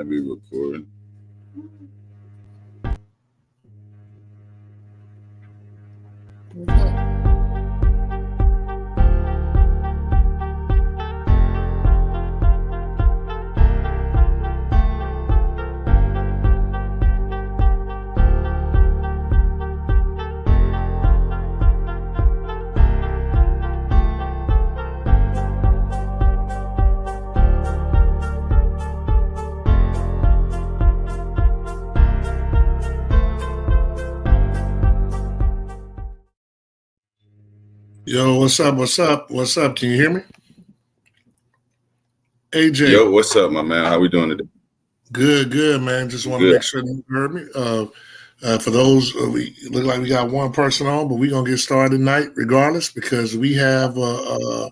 might be recording. Yo, what's up? What's up? What's up? Can you hear me? AJ. Yo, what's up, my man? How we doing today? Good, man. Just want to make sure you heard me. For those, we look like we got one person on, but we're going to get started tonight regardless because we have a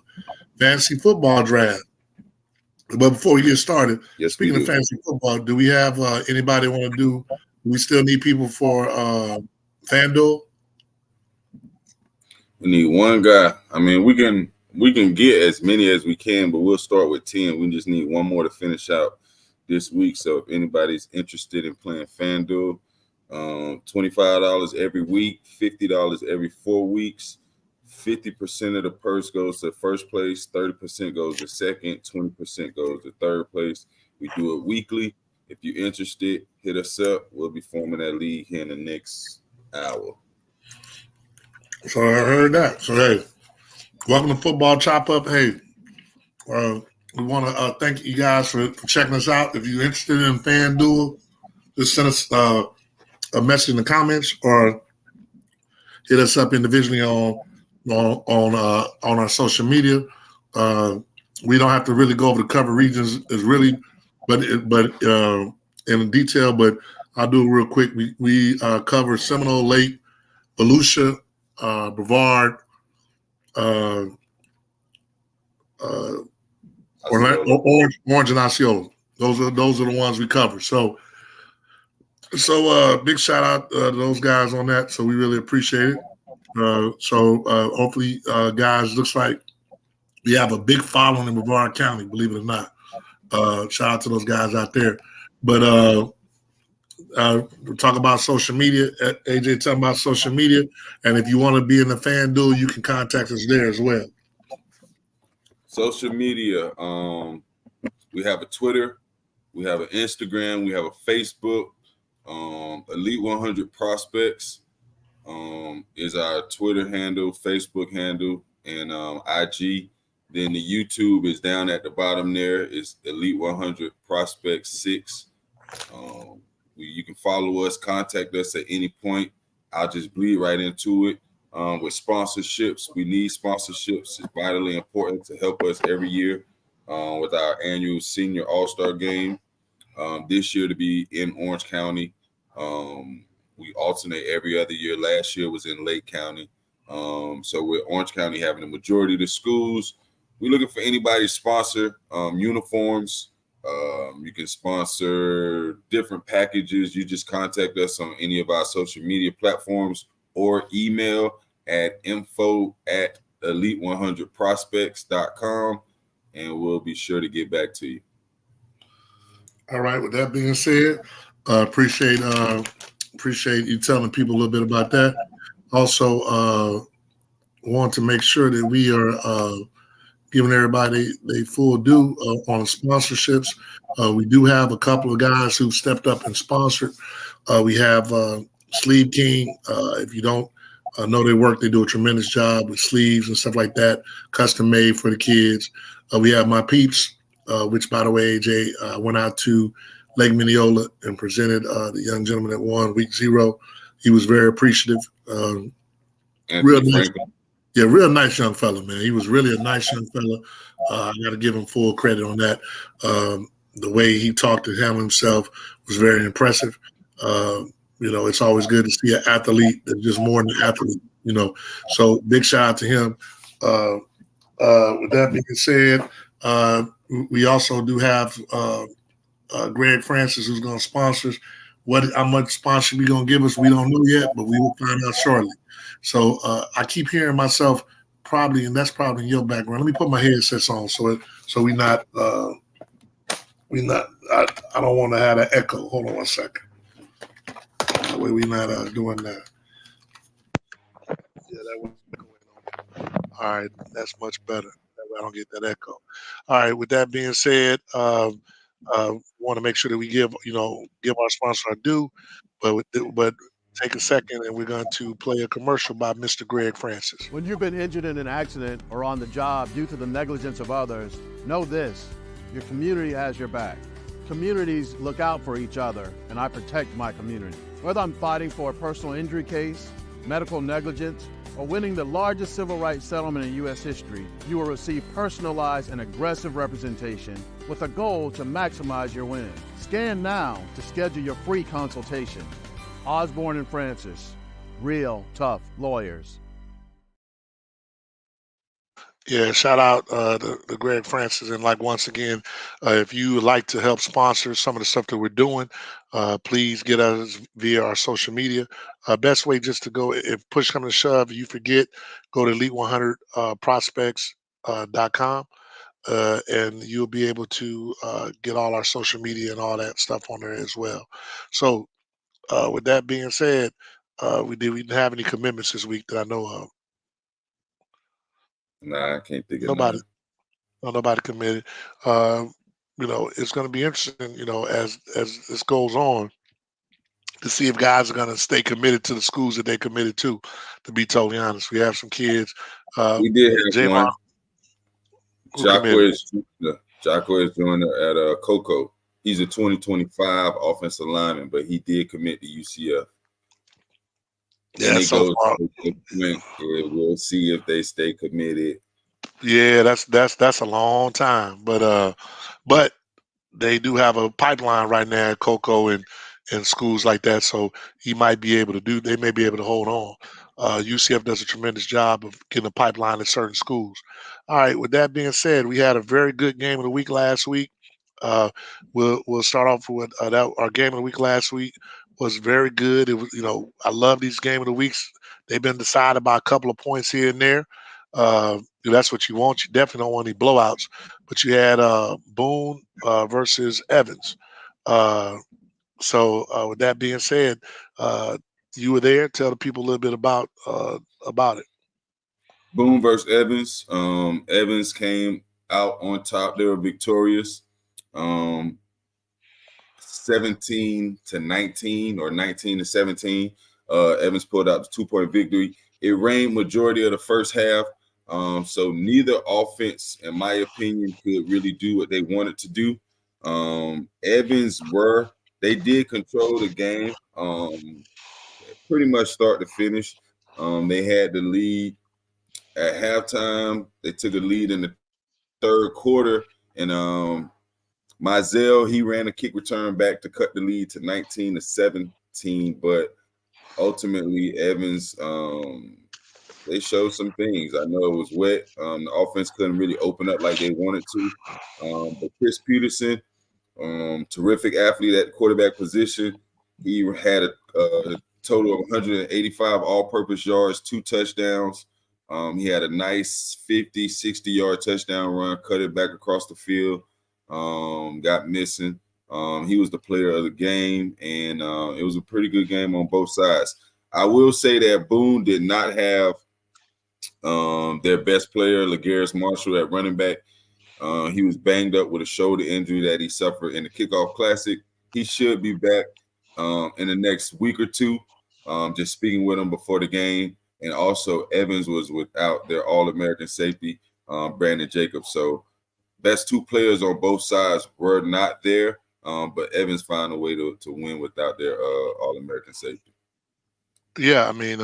fantasy football draft. But before we get started, speaking of fantasy football, do we have anybody want to do? We still need people for FanDuel? We need one guy. I mean, we can get as many as we can, but we'll start with 10. We just need one more to finish out this week. So if anybody's interested in playing FanDuel, $25 every week, $50 every 4 weeks. 50% of the purse goes to first place, 30% goes to second, 20% goes to third place. We do it weekly. If you're interested, hit us up. We'll be forming that league here in the next hour. So I heard that. So, hey, welcome to Football Chop Up. Hey, we want to thank you guys for checking us out. If you're interested in FanDuel, just send us a message in the comments or hit us up individually on our social media. We don't have to really go over the cover regions but in detail. But I'll do it real quick. We cover Seminole, Lake, Volusia, Brevard, Orange, and Osceola. Those are the ones we cover. So big shout out to those guys on that. So we really appreciate it. Hopefully, guys, looks like we have a big following in Brevard County, believe it or not. Shout out to those guys out there. But we'll talk about social media. AJ talking about social media. And if you want to be in the FanDuel, you can contact us there as well. Social media. We have a Twitter. We have an Instagram. We have a Facebook. Elite 100 Prospects is our Twitter handle, Facebook handle, and IG. Then the YouTube is down at the bottom there. It's Elite 100 Prospects 6. You can follow us, contact us at any point. I'll just bleed right into it. With sponsorships, we need sponsorships. It's vitally important to help us every year with our annual Senior All-Star Game. This year to be in Orange County. We alternate every other year. Last year was in Lake County. So with Orange County having the majority of the schools, we're looking for anybody to sponsor uniforms. You can sponsor different packages. You just contact us on any of our social media platforms or email at info@elite100prospects.com, and we'll be sure to get back to you. All right. With that being said, appreciate you telling people a little bit about that. Also, want to make sure that we are giving everybody their full due on sponsorships. We do have a couple of guys who stepped up and sponsored. We have Sleeve King. If you don't know their work, they do a tremendous job with sleeves and stuff like that, custom made for the kids. We have My Peeps, which, by the way, AJ went out to Lake Mineola and presented the young gentleman that won week 0. He was very appreciative. Real nice. Yeah, real nice young fella, man. He was really a nice young fella. I got to give him full credit on that. The way he talked to him himself was very impressive. It's always good to see an athlete that's just more than an athlete, So big shout out to him. With that being said, we also do have Greg Francis who's going to sponsor us. How much sponsor we going to give us, we don't know yet, but we will find out shortly. So I keep hearing myself probably, and that's probably in your background. Let me put my headsets on so we not we not. I don't want to have an echo. Hold on one second. That way we not doing that. Yeah, that way. All right, that's much better. That way I don't get that echo. All right. With that being said, want to make sure that we give our sponsor our due, but take a second and we're going to play a commercial by Mr. Greg Francis. When you've been injured in an accident or on the job due to the negligence of others, know this: your community has your back. Communities look out for each other, and I protect my community. Whether I'm fighting for a personal injury case, medical negligence, or winning the largest civil rights settlement in U.S. history, you will receive personalized and aggressive representation with a goal to maximize your win. Scan now to schedule your free consultation. Osborne and Francis, real tough lawyers. Yeah, shout out to Greg Francis. And like once again, if you would like to help sponsor some of the stuff that we're doing, please get us via our social media. Best way just to go, if push comes to shove, you forget, go to elite100prospects.com and you'll be able to get all our social media and all that stuff on there as well. So with that being said, we didn't have any commitments this week that I know of. Nah, I can't think of Nobody. none. No, nobody committed. It's going to be interesting, as this goes on, to see if guys are going to stay committed to the schools that they committed to. To be totally honest, we have some kids. We did have Javon, one. who committed. Jacquez Joyner at Coco. He's a 2025 offensive lineman, but he did commit to UCF. Yeah, and so far. We'll see if they stay committed. Yeah, that's a long time, but they do have a pipeline right now at Coco and schools like that, so he might be able to do. They may be able to hold on. UCF does a tremendous job of getting a pipeline at certain schools. All right. With that being said, we had a very good game of the week last week. We'll start off with our game of the week last week was very good. It was, I love these game of the weeks. They've been decided by a couple of points here and there. That's what you want. You definitely don't want any blowouts. But you had Boone versus Evans. So with that being said, you were there. Tell the people a little bit about it. Boone versus Evans. Evans came out on top. They were victorious. 17-19 or 19-17. Evans pulled out the 2-point victory. It rained majority of the first half. So neither offense, in my opinion, could really do what they wanted to do. Evans they did control the game pretty much start to finish. They had the lead at halftime. They took a lead in the third quarter, and Mizell, he ran a kick return back to cut the lead to 19-17, but ultimately Evans, they showed some things. I know it was wet. The offense couldn't really open up like they wanted to. But Chris Peterson, terrific athlete at the quarterback position. He had a total of 185 all-purpose yards, 2 touchdowns. He had a nice 50, 60-yard touchdown run, cut it back across the field, got missing. He was the player of the game, and it was a pretty good game on both sides. I will say that Boone did not have their best player, L'Garris Marshall, at running back. He was banged up with a shoulder injury that he suffered in the Kickoff Classic. He should be back in the next week or two. Just speaking with him before the game. And also Evans was without their All-American safety, Brandon Jacobs. So best 2 players on both sides were not there, but Evans found a way to win without their All-American safety. Yeah, I mean,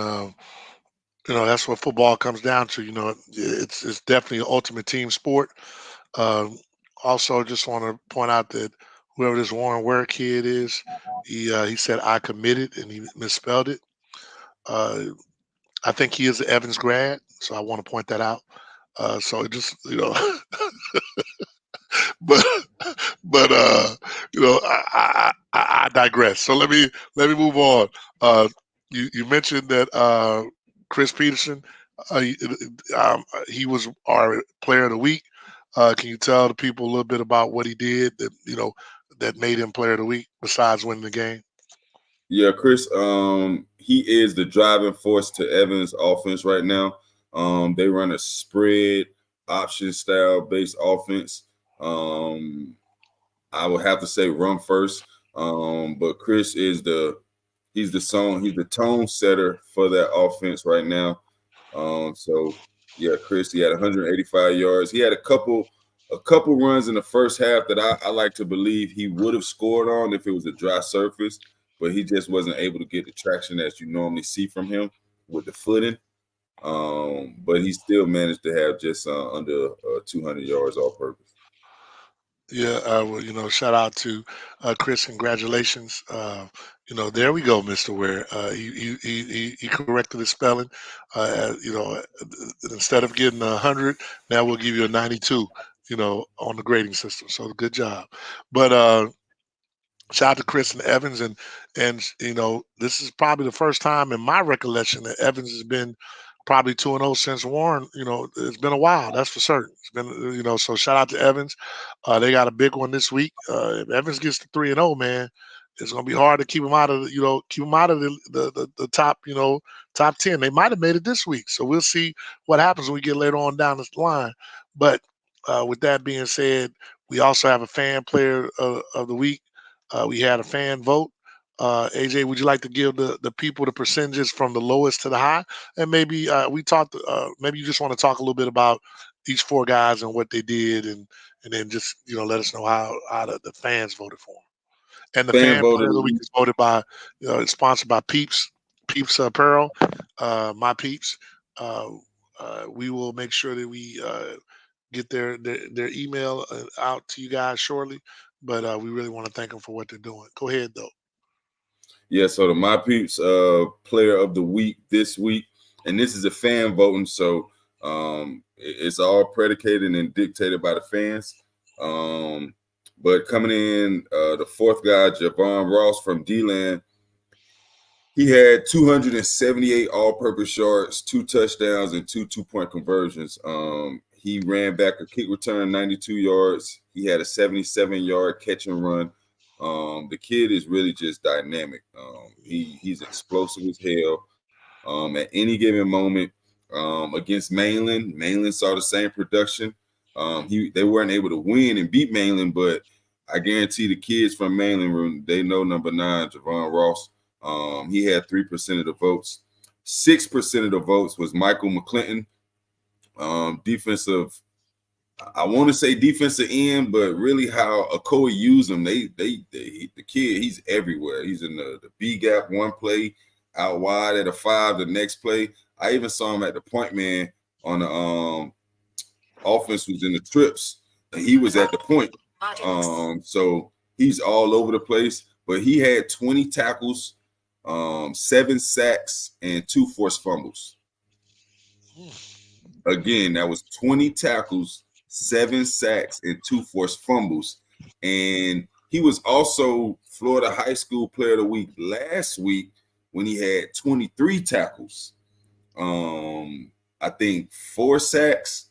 that's what football comes down to. It's definitely an ultimate team sport. Also, just want to point out that whoever this Warren Ware kid is, he said I committed and he misspelled it. I think he is an Evans grad, so I want to point that out. So it just but I digress. So let me move on. You mentioned that Chris Peterson, he was our player of the week. Can you tell the people a little bit about what he did that that made him Player of the Week besides winning the game? Yeah, Chris, he is the driving force to Evans' offense right now. They run a spread option style based offense. I would have to say run first. But Chris is he's the tone setter for that offense right now. So yeah, Chris, he had 185 yards. He had a couple runs in the first half that I like to believe he would have scored on if it was a dry surface, but he just wasn't able to get the traction that you normally see from him with the footing. But he still managed to have just under 200 yards all purpose. Yeah, well, shout out to Chris. Congratulations. There we go, Mr. Ware. He corrected his spelling. Instead of getting 100, now we'll give you a 92. On the grading system. So good job. But shout out to Chris and Evans, and this is probably the first time in my recollection that Evans has been probably 2-0 since Warren. It's been a while, that's for certain. It's been, so shout out to Evans. They got a big one this week. If Evans gets to 3-0, man, it's gonna be hard to keep him out of the top, top 10. They might have made it this week, so we'll see what happens when we get later on down this line. But with that being said, we also have a fan player of the week. We had a fan vote. AJ, would you like to give the people the percentages from the lowest to the high? And maybe maybe you just want to talk a little bit about each four guys and what they did, and then just let us know how the fans voted for them. And the Fan fan player voted. of the week is voted by, it's sponsored by Peeps Apparel, my Peeps. We will make sure that we get their email out to you guys shortly. But we really want to thank them for what they're doing. Go ahead, though. Yeah, so the My Peeps player of the week this week, and this is a fan voting, so it's all predicated and dictated by the fans. But coming in, the fourth guy, Javon Ross from D-Land, he had 278 all-purpose yards, 2 touchdowns, and 2 two-point conversions. He ran back a kick return, 92 yards. He had a 77-yard catch and run. The kid is really just dynamic. He's explosive as hell. At any given moment, against Mainland saw the same production. They weren't able to win and beat Mainland, but I guarantee the kids from Mainland, they know number 9, Javon Ross. He had 3% of the votes. 6% of the votes was Michael McClinton, defensive. I want to say defensive end, but really how Okoye used him, the kid, he's everywhere. He's in the B gap one play, out wide at a 5 the next play. I even saw him at the point man on the offense was in the trips, and he was at the point. So he's all over the place, but he had 20 tackles, 7 sacks, and 2 forced fumbles. Again, that was 20 tackles, 7 sacks, and 2 forced fumbles. And he was also Florida High School Player of the Week last week when he had 23 tackles. I think 4 sacks.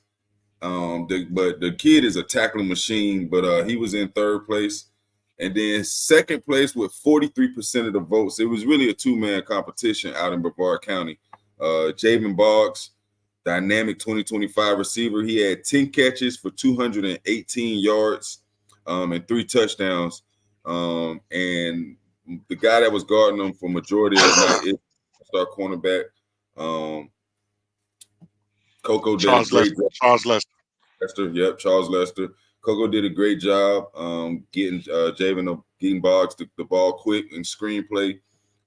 But the kid is a tackling machine, but he was in 3rd place. And then 2nd place with 43% of the votes. It was really a 2-man competition out in Brevard County. Javen Boggs, dynamic 2025 receiver. He had 10 catches for 218 yards and 3 touchdowns. And the guy that was guarding him for majority of the night is star cornerback. Coco did Charles Lester. Yep, Charles Lester. Coco did a great job getting Javen getting Boggs the ball quick and screenplay.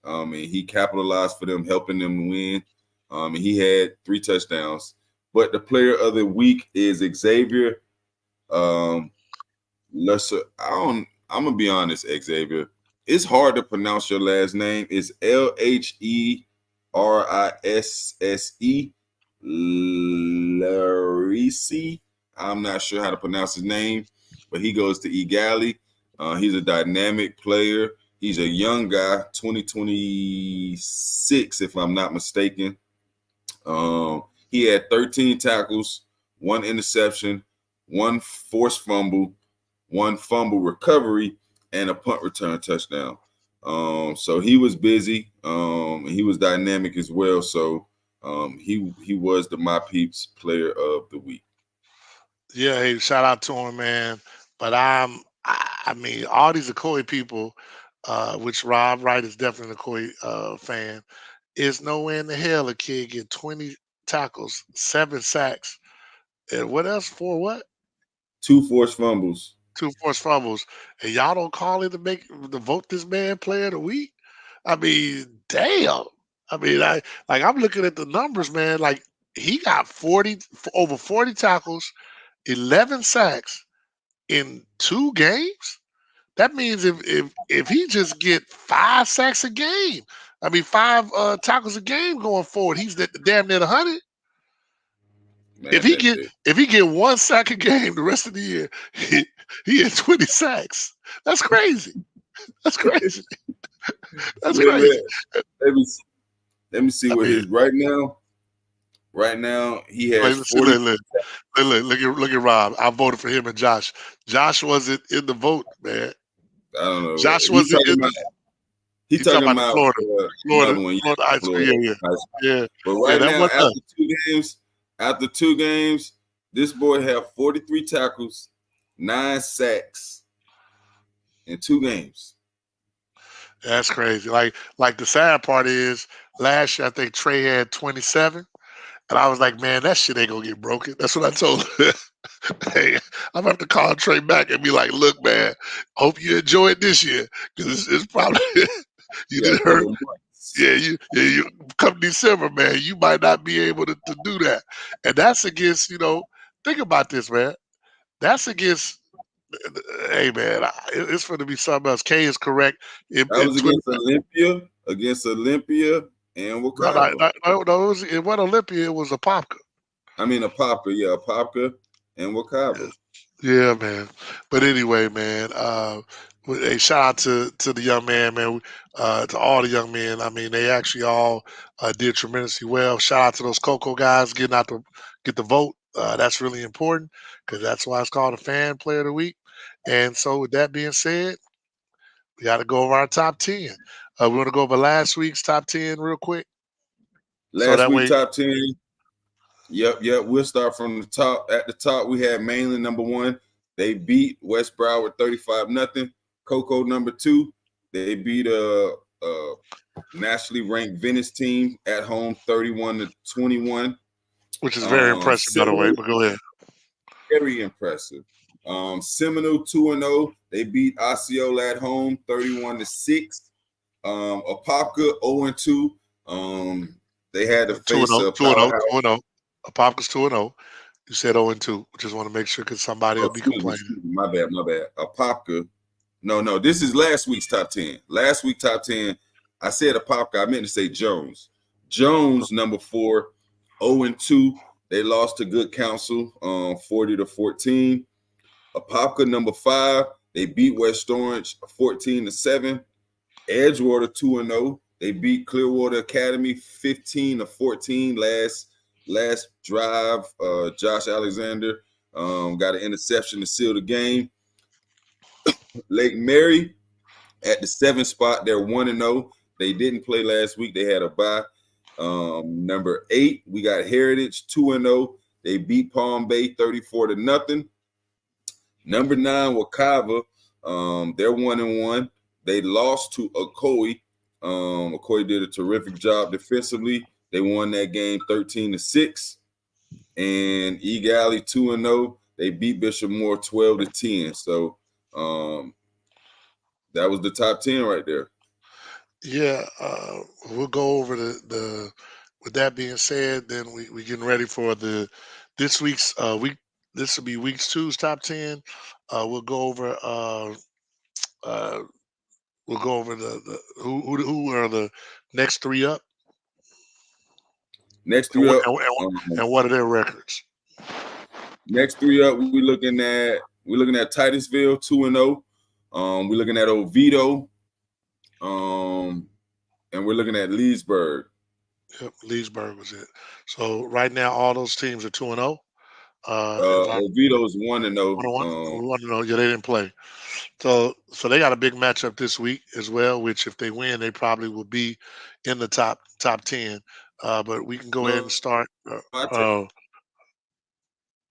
And he capitalized for them, helping them win. And he had 3 touchdowns. But the player of the week is Xavier Lesser. I'm gonna be honest, Xavier. It's hard to pronounce your last name. It's Lherisse. Larisi. I'm not sure how to pronounce his name, but he goes to Egali. He's a dynamic player. He's a young guy, 2026, if I'm not mistaken. He had 13 tackles, 1 interception, 1 forced fumble, 1 fumble recovery, and a punt return touchdown. So he was busy. And he was dynamic as well. So he was the My Peeps player of the week. Yeah, hey, shout out to him, man. But I mean, all these Okoye people, which Rob Wright is definitely an Okoye fan, is no way in the hell a kid get 20 tackles, 7 sacks, and what else? For what? 2 forced fumbles. 2 forced fumbles, and y'all don't call it to vote this man player of the week? I mean, damn. I mean, I'm looking at the numbers, man. Like he got over 40 tackles, 11 sacks in 2 games. That means if he just get 5 sacks a game, I mean 5 tackles a game going forward, he's damn near 100. Man, If he get 1 sack a game the rest of the year, he had 20 sacks. That's crazy. That's crazy. That's crazy. Let me see what his right now. Right now, he has Look, 40. look at Rob. I voted for him and Josh. Josh wasn't in the vote, man. I don't know. Josh wasn't in the. He's talking about Florida one. High School. Yeah. But right now, wasn't after two games, this boy have 43 tackles, 9 sacks in 2 games. That's crazy. Like the sad part is last year I think Trey had 27. And I was like, man, that shit ain't gonna get broken. That's what I told him. Hey, I'm gonna have to call Trey back and be like, look, man, hope you enjoy it this year. Because it's probably you didn't hurt. Yeah, you come December, man, you might not be able to do that. And that's against, think about this, man. That's against hey man, it's going to be something else. K is correct. That was against Olympia and Wakaba. No, it wasn't Olympia. It was Apopka. I mean Apopka and Wakaba. Yeah, man. But anyway, man, hey, shout out to the young man, man. To all the young men. I mean, they actually all did tremendously well. Shout out to those Cocoa guys getting out to get the vote. That's really important because that's why it's called a fan player of the week. And so, with that being said, we got to go over our top 10. We want to go over last week's top 10 real quick. Top 10. Yep. We'll start from the top. At the top, we had Mainland number 1. They beat West Broward 35-0. Cocoa number 2. They beat a nationally ranked Venice team at home 31-21. Which is very impressive, by the way. But go ahead. Very impressive. Seminole 2-0. They beat Osceola at home 31-6. Apopka 0-2. They had to face 2-0. Apopka's 2-0. You said 0-2. Just want to make sure because somebody will be complaining. My bad. Apopka. No. This is last week's top 10. Last week's top 10. I said Apopka. I meant to say Jones. Jones number 4, 0-2. They lost to Good Counsel 40-14. Apopka number 5. They beat West Orange 14-7. Edgewater 2-0. They beat Clearwater Academy 15-14 last drive. Josh Alexander got an interception to seal the game. Lake Mary at the 7th spot. They're 1-0. They didn't play last week. They had a bye. Number 8, we got Heritage 2-0. They beat Palm Bay 34-0. Number 9, Wakava. They're 1-1. They lost to Okoye. Okoye did a terrific job defensively. They won that game 13-6. And Eagle 2-0. They beat Bishop Moore 12-10. So that was the top 10 right there. Yeah, we'll go over the. With that being said, then we getting ready for this week's week. This will be week 2's top 10. We'll go over the who are the next 3 up. Next 3 up, and what are their records? Next 3 up, we're looking at Titusville 2-0. We're looking at Oviedo, and we're looking at Leesburg. Yep, Leesburg was it. So right now, all those teams are 2-0. If I Oviedo's 1-0. we want to know, yeah, they didn't play. So they got a big matchup this week as well. Which if they win, they probably will be in the top 10. But we can go ahead and No, start. I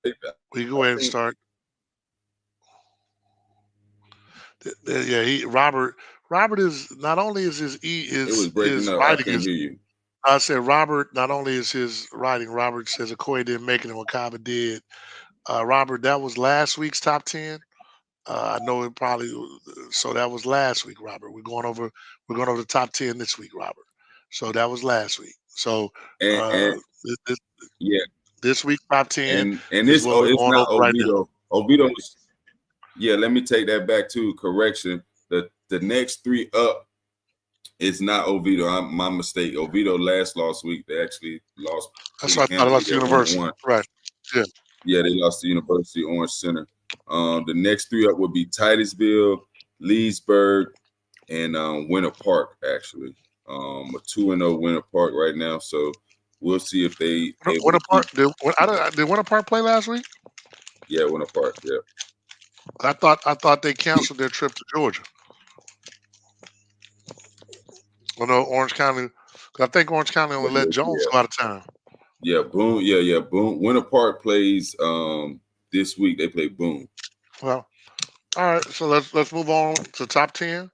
take that. We can go I ahead and think start. Yeah, Robert is not only is his it was breaking his up. I writing couldn't is. hear you. I said Robert. Not only is his writing, Robert says Okoye didn't make it and Wakaba did. Robert, that was last week's top 10. I know it probably. So that was last week, Robert. We're going over the top 10 this week, Robert. So that was last week. So And uh, this, yeah, this week's top 10 and is this what we're it's going not over right now. Oviedo. Oviedo's yeah. Let me take that back to correction. The next 3 up is not Oviedo. My mistake. Oviedo last week. They actually lost That's pretty what I thought. I handily. lost the They're university. 1-1. Right. Yeah. Yeah, they lost to University Orange Center. The next 3 up would be Titusville, Leesburg, and Winter Park. Actually, a 2-0 Winter Park right now. So we'll see if they able Winter to Park. keep. Did Winter Park play last week? Yeah, Winter Park. Yeah. I thought they canceled their trip to Georgia. Oh no, Orange County. 'Cause I think Orange County only let Jones Yeah. go out of town. Yeah, Boone. Yeah, Boone. Winter Park plays this week. They play Boone. Well, all right. So let's move on to top 10.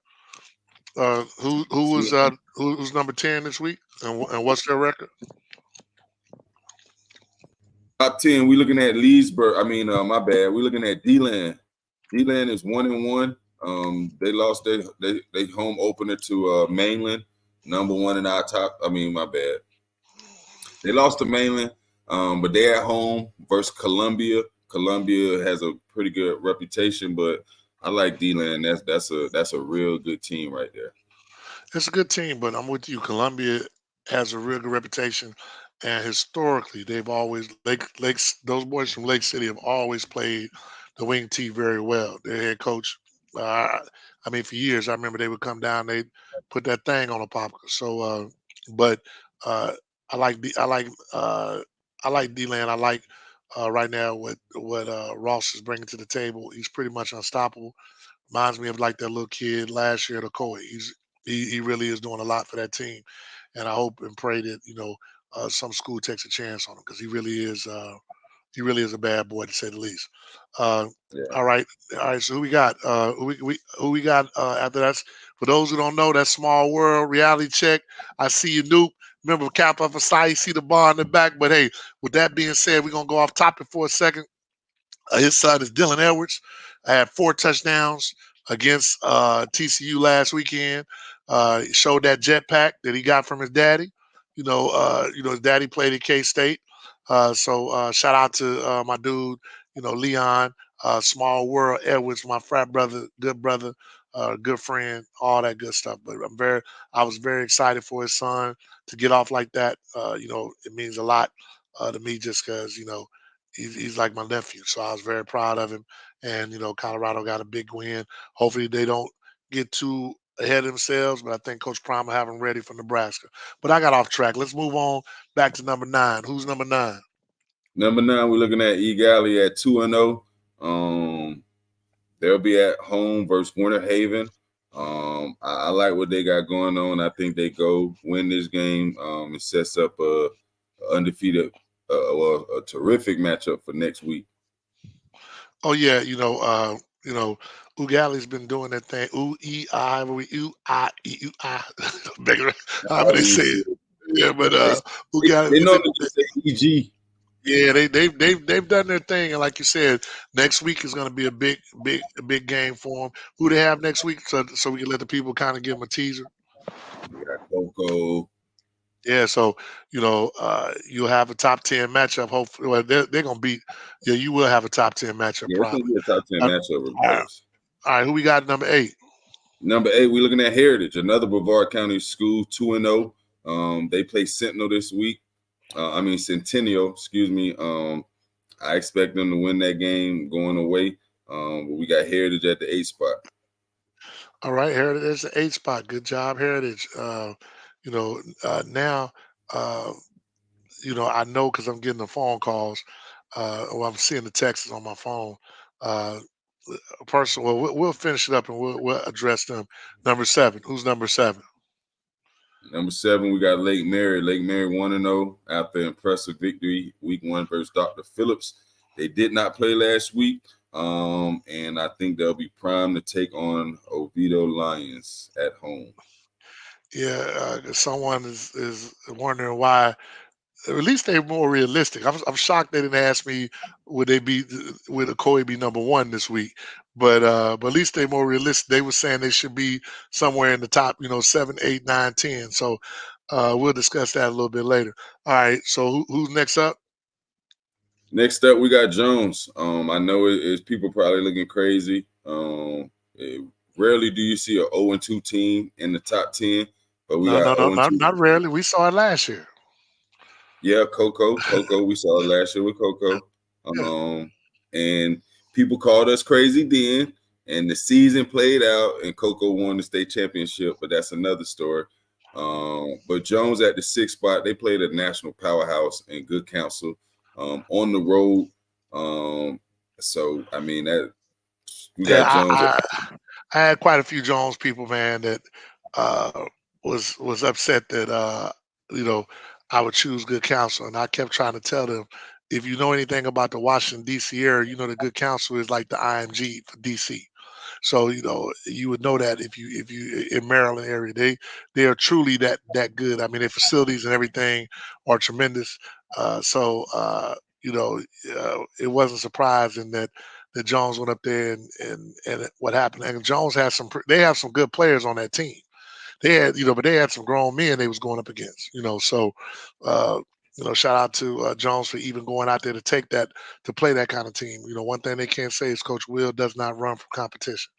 Who's number 10 this week, and what's their record? Top 10. We looking at Leesburg. I mean, my bad. We looking at D-Land. D-Land is 1-1. They lost they home opener to Mainland, number 1 in our top. I mean, my bad. They lost to Mainland, but they're at home versus Columbia. Columbia has a pretty good reputation, but I like D-Land. That's a real good team right there. It's a good team, but I'm with you. Columbia has a real good reputation, and historically, they've always Lakes. Those boys from Lake City have always played the wing tee very well. Their head coach, I mean, for years, I remember they would come down, they'd put that thing on a popper. So, but uh, I like D, I like D-Land. I like right now what Ross is bringing to the table. He's pretty much unstoppable. Reminds me of like that little kid last year at Ocoee. He really is doing a lot for that team, and I hope and pray that some school takes a chance on him because he really is a bad boy to say the least. Uh, Yeah. all right, all right. So who we got? Who we got after that? For those who don't know, that Small World reality check. I see you, Noop. Remember Cap up aside, you see the bar in the back. But hey, with that being said, we're gonna go off topic for a second. His son is Dylan Edwards. I had 4 touchdowns against TCU last weekend. He showed that jetpack that he got from his daddy. His daddy played at K State. So shout out to my dude, Leon, Small World Edwards, my frat brother, good friend, all that good stuff. But I was very excited for his son to get off like that. It means a lot to me just because he's like my nephew. So I was very proud of him. And, Colorado got a big win. Hopefully they don't get too ahead of themselves, but I think Coach Prime will have them ready for Nebraska. But I got off track. Let's move on back to number 9. Who's number 9? Number 9, we're looking at Egali at 2-0. They'll be at home versus Winter Haven. I like what they got going on. I think they go win this game. It sets up a undefeated, a terrific matchup for next week. Oh yeah, Ugali's been doing that thing. However they say it. Yeah, but Ugali. They normally just say EG. Yeah, they've done their thing, and like you said, next week is going to be a big game for them. Who they have next week, so we can let the people kind of give them a teaser. We got Coco. Yeah, so you'll have a top 10 matchup. Hopefully, well, they're going to beat. Yeah, you will have a top 10 matchup. Yeah, it's probably. gonna be a top 10 matchup regardless. All right, who we got at number 8? Number 8, we're looking at Heritage, another Brevard County school, 2-0. They play Centennial this week. Centennial, excuse me. I expect them to win that game going away. But we got Heritage at the 8th spot. All right, Heritage is the 8th spot. Good job, Heritage. Now, I know because I'm getting the phone calls. I'm seeing the texts on my phone. A person. Well, we'll finish it up and we'll address them. Number 7. Who's number 7? Number 7, we got Lake Mary. Lake Mary 1-0 after impressive victory week 1 versus Dr. Phillips. They did not play last week, and I think they'll be primed to take on Oviedo Lions at home. Yeah, someone is wondering why. At least they're more realistic. I'm shocked they didn't ask me would Okoye be number 1 this week, but at least they're more realistic. They were saying they should be somewhere in the top, 7, 8, 9, 10. So we'll discuss that a little bit later. All right. So who's next up? Next up, we got Jones. I know it's people probably looking crazy. Rarely do you see an 0-2 team in the top 10, but we got 0-2. Not rarely. We saw it last year. Yeah, Coco. We saw it last year with Coco. And people called us crazy then, and the season played out, and Coco won the state championship, but that's another story. But Jones at the 6th spot, they played a national powerhouse in good counsel on the road. So, I mean, that we got Jones. I had quite a few Jones people, man, that was upset that, I would choose good counsel. And I kept trying to tell them, if you know anything about the Washington, D.C. area, you know the good counsel is like the IMG for D.C. So you would know that if you in Maryland area, they are truly that good. I mean, their facilities and everything are tremendous. It wasn't surprising that Jones went up there and what happened. And Jones has they have some good players on that team. They had but they had some grown men they was going up against. So. Shout out to Jones for even going out there to play that kind of team. One thing they can't say is Coach Will does not run from competition.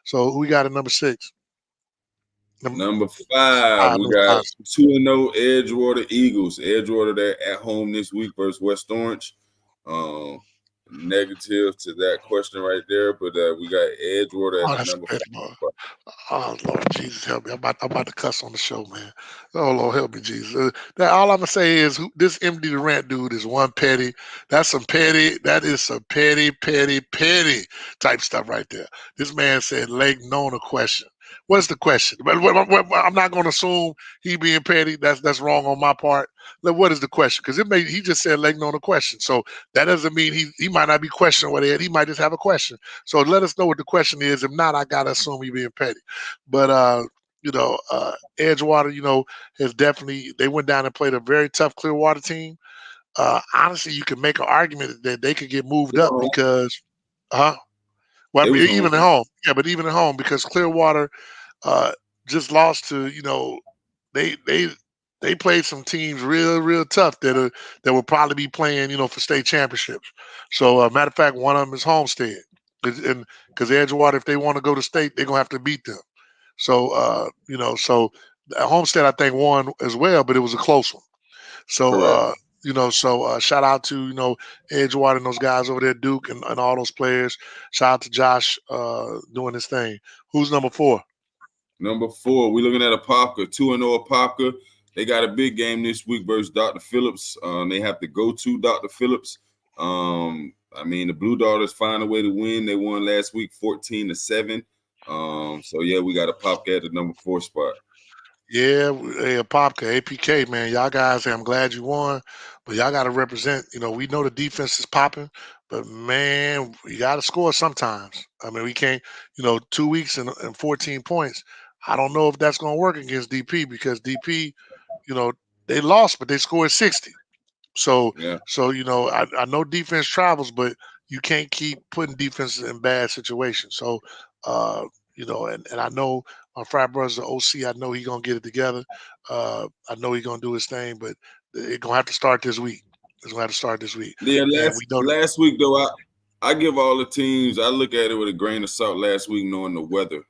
So who we got at number 6? Number 5, we got 2-0 Edgewater Eagles. Edgewater, they're at home this week versus West Orange. Negative to that question right there, but we got Edgewater at number 5. Oh Lord Jesus, help me! I'm about to cuss on the show, man. Oh Lord, help me, Jesus. All I'm gonna say is this MD Durant dude is one petty. That's some petty. That is some petty type stuff right there. This man said Lake Nona question. What's the question? I'm not going to assume he being petty. That's wrong on my part. What is the question? Because he just said Lake Nona question. So that doesn't mean he might not be questioning what he might just have a question. So let us know what the question is. If not, I gotta assume he being petty. But Edgewater, has definitely they went down and played a very tough Clearwater team. Honestly, you can make an argument that they could get moved up because, well, even at home, but even at home because Clearwater just lost to they played some teams real tough that will probably be playing for state championships. So matter of fact, one of them is Homestead, and because Edgewater, if they want to go to state, they're gonna have to beat them. So so Homestead I think won as well, but it was a close one. So shout out to Edgewater and those guys over there, Duke and all those players. Shout out to Josh doing his thing. Who's number 4? Number 4, we're looking at Apopka, 2-0 Apopka. They got a big game this week versus Dr. Phillips. They have to go to Dr. Phillips. The Blue Daughters find a way to win. They won last week 14-7. We got Apopka at the number 4 spot. Yeah, hey, Apopka, APK, man. Y'all guys, I'm glad you won, but y'all got to represent. We know the defense is popping, but man, you got to score sometimes. I mean, we can't, 2 weeks and 14 points. I don't know if that's going to work against DP because DP, they lost, but they scored 60. So, yeah. I know defense travels, but you can't keep putting defenses in bad situations. So, and I know my frat brother's the OC. I know he's going to get it together. I know he's going to do his thing, but it's going to have to start this week. Yeah, last week, though, I give all the teams, I look at it with a grain of salt last week, knowing the weather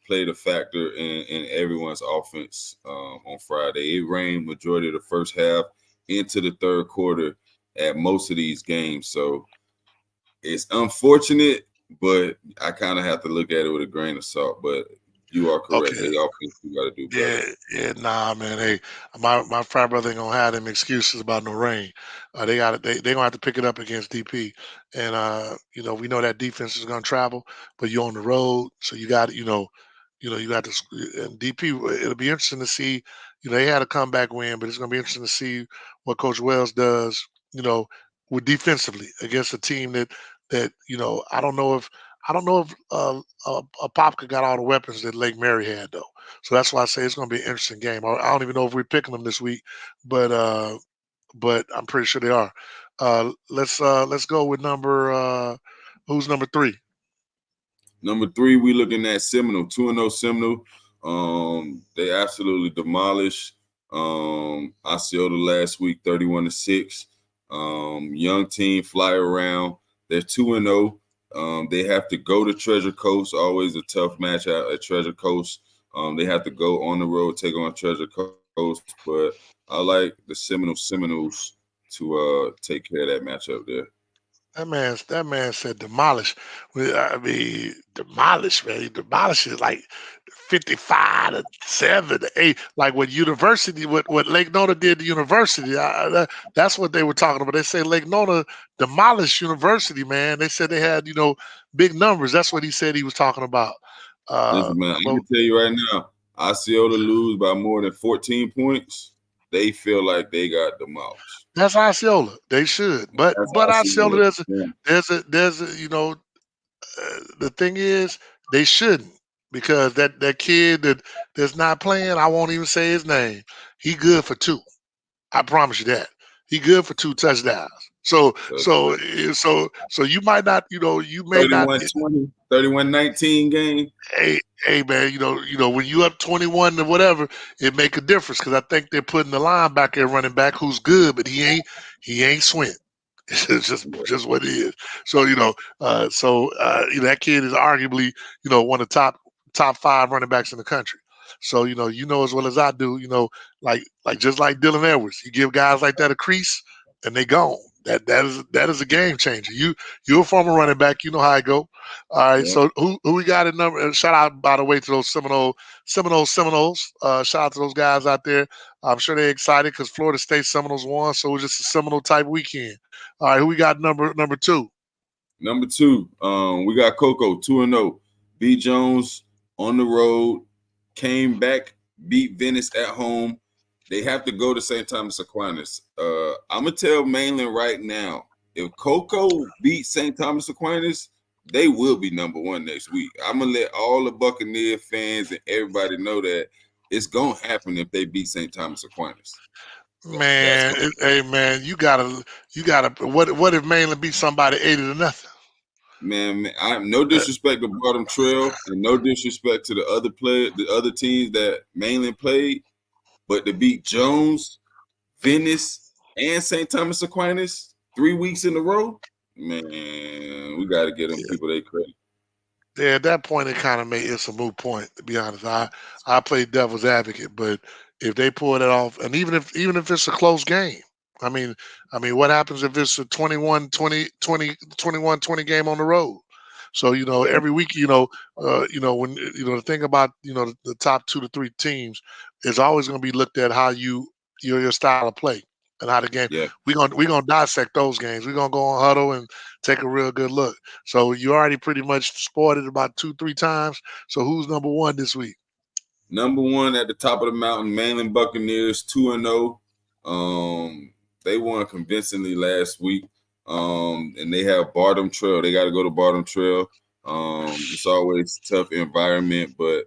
played a factor in everyone's offense on Friday. It rained majority of the first half into the third quarter at most of these games. So it's unfortunate, but I kind of have to look at it with a grain of salt. But You are correct. Okay. They offense you got to do better. Yeah, nah, man. Hey, my frat brother ain't gonna have them excuses about no rain. They gonna have to pick it up against DP, and we know that defense is gonna travel, but you're on the road, so you got you got to and DP. It'll be interesting to see. They had a comeback win, but it's gonna be interesting to see what Coach Wells does. You know, with defensively against a team that I don't know if Popka got all the weapons that Lake Mary had though. So that's why I say it's going to be an interesting game. I don't even know if we're picking them this week, but I'm pretty sure they are. Let's go with who's number 3? Number 3, we looking at Seminole, 2-0 Seminole. They absolutely demolished Osceola last week, 31-6. Young team, fly around. They're 2-0. They have to go to Treasure Coast. Always a tough match out at Treasure Coast. They have to go on the road, take on Treasure Coast. But I like the Seminoles to take care of that matchup there. That man said demolish. I mean, demolish, man. He demolishes like 55-7 to 8. Like what Lake Nona did to University. That's what they were talking about. They say Lake Nona demolished University, man. They said they had, big numbers. That's what he said he was talking about. Listen, man, I can tell you right now, Osceola lose by more than 14 points. They feel like they got demolished. That's Osceola. They should, but Osceola, there's a the thing is they shouldn't, because that kid that's not playing, I won't even say his name. He good for 2. I promise you that. He good for 2 touchdowns. So you might not, you may not 31-20, 31-19 game. Hey man, when you up 21 or whatever, it make a difference, because I think they're putting the linebacker running back who's good, but he ain't Swint. It's just what it is. So that kid is arguably one of the top 5 running backs in the country. So as well as I do, like just like Dylan Edwards, you give guys like that a crease and they gone. That is a game changer. You're a former running back, you know how I go. All right, Yeah. so who we got in number? Shout out, by the way, to those Seminoles. Shout out to those guys out there. I'm sure they're excited because Florida State Seminoles won, so it was just a Seminole type weekend. All right, who we got number 2? Number 2, we got Coco, 2-0. B. Jones on the road, came back, beat Venice at home. They have to go to St. Thomas Aquinas. I'm going to tell Mainland right now, if Coco beats St. Thomas Aquinas, they will be number 1 next week. I'm going to let all the Buccaneer fans and everybody know that it's going to happen if they beat St. Thomas Aquinas. Man, hey man, you gotta. What if Mainland beat somebody 80-0? Man, I'm no disrespect to Bottom Trail and no disrespect to the other teams that Mainland played, but to beat Jones, Venice, and St. Thomas Aquinas 3 weeks in a row, man, we got to get them people their credit. Yeah, at that point, it kind of made it's a moot point, to be honest. I play devil's advocate, but if they pull that off, and even if it's a close game, I mean, what happens if it's a 21-20 game on the road? So every week, when the thing about the top 2 to 3 teams is always going to be looked at how your style of play and how the game. Yeah. We're gonna dissect those games. We're gonna go on huddle and take a real good look. So you already pretty much spoiled it about 2-3 times. So who's number 1 this week? Number 1 at the top of the mountain, Mainland Buccaneers, 2-0. They won convincingly last week. And they have Bottom Trail. They got to go to Bottom Trail. It's always a tough environment, but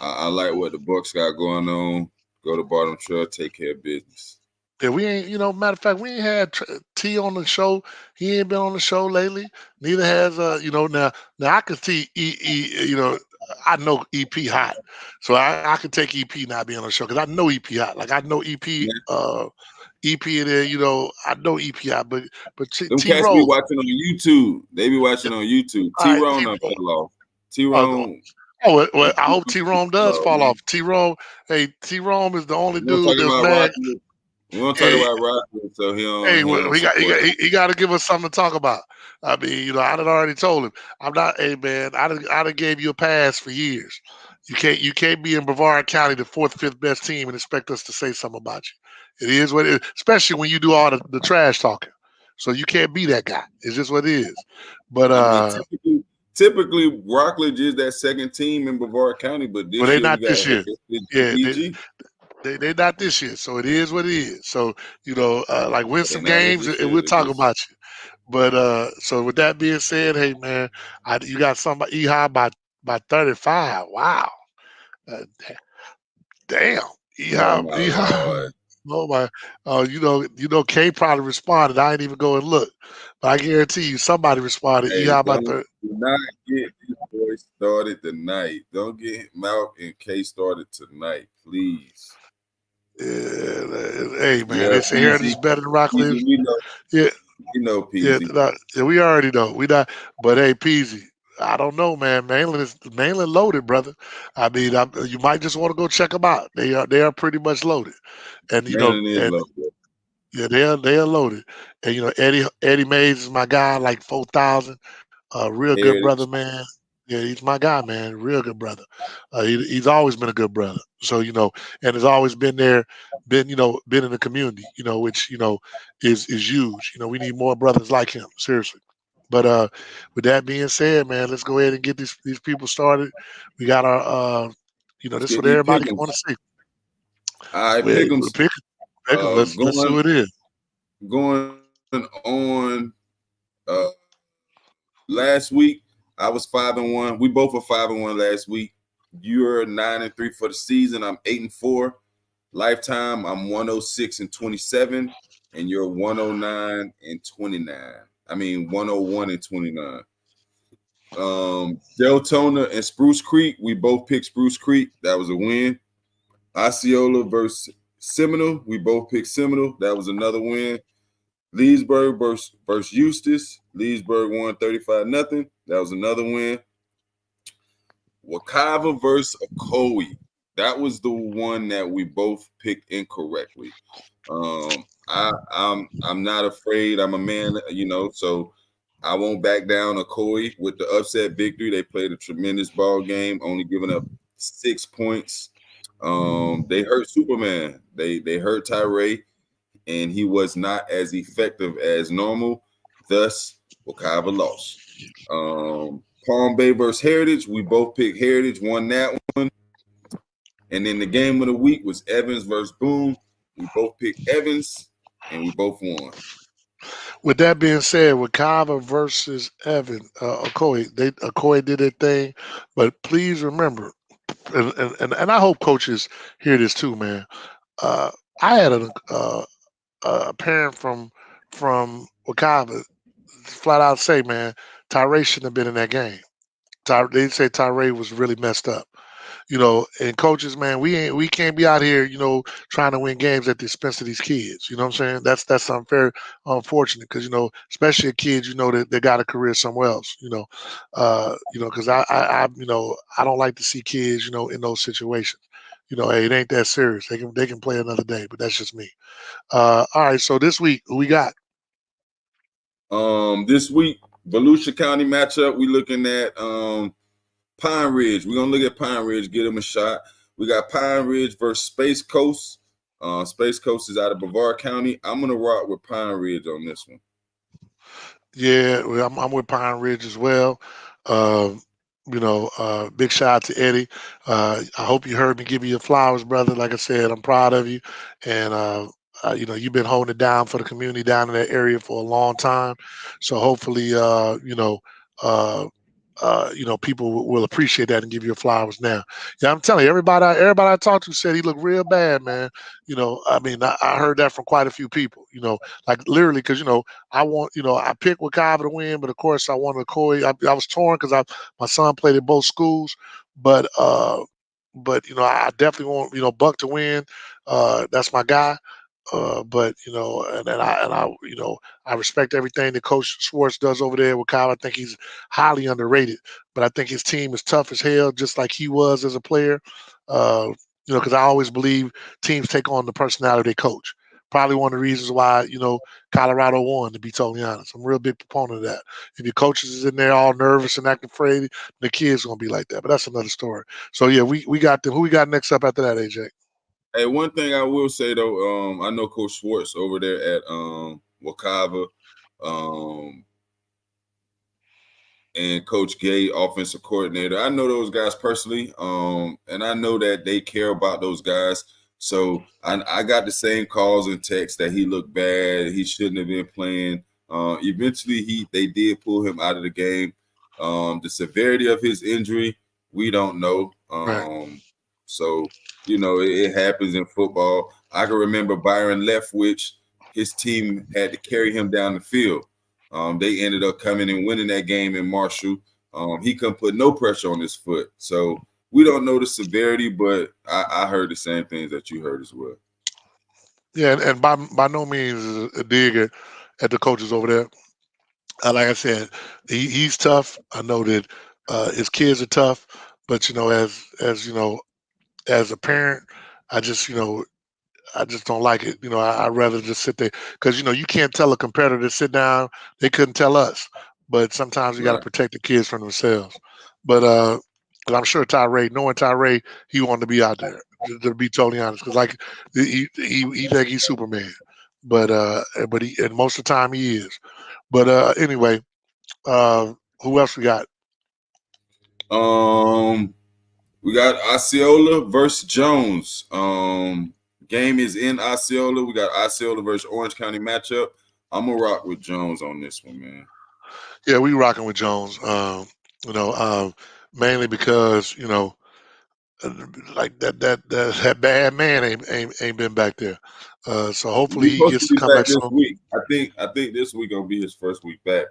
I like what the Bucs got going on. Go to Bottom Trail, take care of business. Yeah, we ain't, matter of fact, we ain't had T on the show. He ain't been on the show lately. Neither has, now I can see I know EP hot. So I can take EP not being on the show because I know EP hot. Like I know EP, EP in there, I know EP hot, but Them cats be watching on YouTube. They be watching on YouTube. T-Rome done fell off. T-Rome. Well, I hope T-Rome does fall off. T-Rome is the only dude that's mad. We don't talk Yeah, about Rockland, so he hey, don't he got he support got it. he got to give us something to talk about. I mean, I done already told him. I'm not. Hey, man, I done gave you a pass for years. You can't be in Brevard County, the fourth, fifth best team, and expect us to say something about you. It is what it is, especially when you do all the trash talking. So you can't be that guy. It's just what it is. But I mean, typically Rockledge is that second team in Brevard County, but this they year we not got this year. Yeah, BG. they not this year. So it is what it is. So like win They're some not as games this and year. we'll talk about you. But so with that being said, hey man, you got somebody high by 35. Wow. Uh, damn. Oh Ehab, my Ehab. lord! Oh my, K probably responded. I ain't even go and look, but I guarantee you somebody responded. Hey, Ehab by don't 30. do not get this boy started tonight. Don't get Malk and K started tonight, please. Hey man, Yeah, they say Heritage PZ, is better than Rockledge. Yeah, we know yeah, PZ. yeah, we already know. We not, but hey, Peasy, I don't know, man. Mainland loaded, brother. I mean, you might just want to go check them out. They are pretty much loaded, and Mainland is and low. Bro. yeah, they are loaded. And Eddie Mays is my guy, like 4,000. Real good brother, Heritage. man. Yeah, he's my guy, man. Real good brother. He's always been a good brother. So and has always been there, been in the community, which is huge. We need more brothers like him. Seriously. But with that being said, man, let's go ahead and get these people started. We got our, Let's this is get what these everybody pickums. want to see. All right, We pickums. pick 'em. Let's see Going who it is. on. Uh, last week I was 5-1. We both were 5-1 last week. You're 9-3 for the season. I'm 8-4. Lifetime, I'm 106-27, and you're 109-29. I mean 101-29. Deltona and Spruce Creek, we both picked Spruce Creek. That was a win. Osceola versus Seminole, we both picked Seminole. That was another win. Leesburg versus Eustis. Leesburg won 35-0. That was another win. Wakava versus Ocoee. That was the one that we both picked incorrectly. I'm not afraid. I'm a man, so I won't back down. Ocoee with the upset victory. They played a tremendous ball game, only giving up 6 points. They hurt Superman. They hurt Tyree, and he was not as effective as normal. Thus, Wakava lost. Palm Bay versus Heritage. We both picked Heritage, won that one. And then the game of the week was Evans versus Boone. We both picked Evans, and we both won. With that being said, with Kava versus Evan, Okoye did their thing, but please remember, and I hope coaches hear this too, man. I had a parent from Wakava flat out say, man, Tyree shouldn't have been in that game. They say Tyree was really messed up. And coaches, man, we can't be out here, trying to win games at the expense of these kids. You know what I'm saying? That's unfair, unfortunate, because especially a kid, that they got a career somewhere else. Because I don't like to see kids, in those situations. Hey, it ain't that serious. They can play another day, but that's just me. All right, so this week who we got? This week, Volusia County matchup. We looking at Pine Ridge. We're gonna look at Pine Ridge, get them a shot. We got Pine Ridge versus Space Coast. Space Coast is out of Brevard County. I'm gonna rock with Pine Ridge on this one. Yeah, well, I'm with Pine Ridge as well. Um, big shout out to Eddie. I hope you heard me give you your flowers, brother. Like I said, I'm proud of you, and you've been holding it down for the community down in that area for a long time. So hopefully, people will appreciate that and give you your flowers now. Yeah, I'm telling you, everybody I talked to said he looked real bad, man. I mean, I heard that from quite a few people. Like literally, because I want, I picked Wakava to win, but of course I wanted Corey. I was torn because my son played at both schools, but I definitely want Buck to win. That's my guy. But I respect everything that Coach Schwartz does over there with Kyle. I think he's highly underrated, but I think his team is tough as hell, just like he was as a player. Because I always believe teams take on the personality they coach. probably one of the reasons why, Colorado won, to be totally honest. I'm a real big proponent of that. If your coaches is in there all nervous and acting afraid, the kids going to be like that. But that's another story. So, yeah, we got them. Who we got next up after that, AJ? Hey, one thing I will say, though, I know Coach Schwartz over there at Wakava, and Coach Gay, offensive coordinator. I know those guys personally, and I know that they care about those guys. So I got the same calls and texts that he looked bad. He shouldn't have been playing. Eventually, they did pull him out of the game. The severity of his injury, we don't know. Right. So, it happens in football. I can remember Byron Leftwich, his team had to carry him down the field. They ended up coming and winning that game in Marshall. He couldn't put no pressure on his foot. So we don't know the severity, but I heard the same things that you heard as well. Yeah, and by no means is a dig at the coaches over there. Like I said, he's tough. I know that his kids are tough, but as a parent, I just don't like it. I'd rather just sit there because you can't tell a competitor to sit down. They couldn't tell us, but sometimes you got to Right. protect the kids from themselves. But I'm sure knowing Tyree, he wanted to be out there. To be totally honest, because like he think he's Superman, but and most of the time he is. But anyway, who else we got? We got Osceola versus Jones. Game is in Osceola. We got Osceola versus Orange County matchup. I'm gonna rock with Jones on this one, man. Yeah, we rocking with Jones. Mainly because like that bad man ain't been back there. So hopefully He's he supposed gets to to be come back back this soon. week. I think this week gonna be his first week back,